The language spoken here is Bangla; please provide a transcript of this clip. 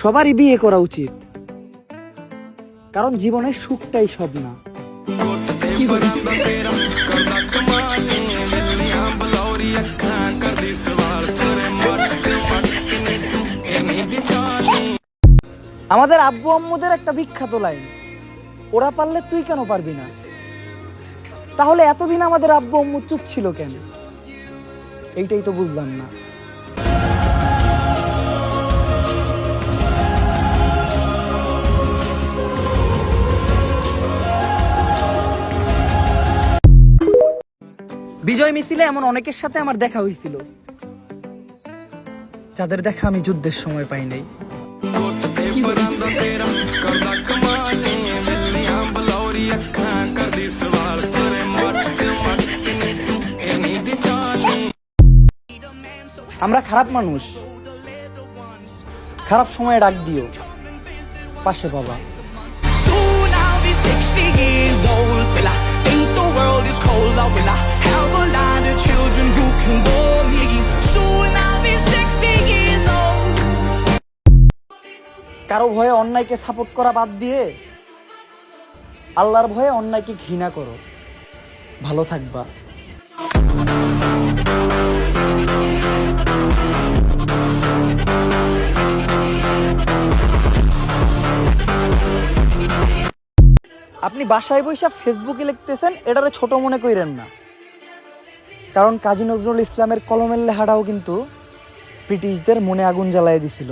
সবারই বিয়ে করা উচিত, কারণ জীবনের সুখটাই সব না। আমাদের আব্বু আম্মুদের একটা বিখ্যাত লাইন, ওরা পারলে তুই কেন পারবি না? তাহলে এতদিন আমাদের আব্বু আম্মু চুপ ছিল কেন? এইটাই তো বুঝলাম না। বিজয় মিছিলে এমন অনেকের সাথে আমার দেখা হয়েছিল, যাদের দেখা আমি যুদ্ধের সময় পাই নাই। আমরা খারাপ মানুষ, খারাপ সময়ে ডাক দিও, পাশে বাবা। Soon I'll be 60 years old. Will I think the world is cold? Or will I have a lot of children who can bore me? Soon I'll be 60 years old. কারো ভয়ে অন্যায়কে সাপোর্ট করা বাদ দিয়ে আল্লাহর ভয়ে অন্যায়কে ঘৃণা করো, ভালো থাকবা। আপনি বাসায় বসে ফেসবুকে লিখতেছেন, এটারে ছোট মনে কইরেন না, কারণ কাজী নজরুল ইসলামের কলমের লেখাটাও কিন্তু ব্রিটিশদের মনে আগুন জ্বালায় দিছিল।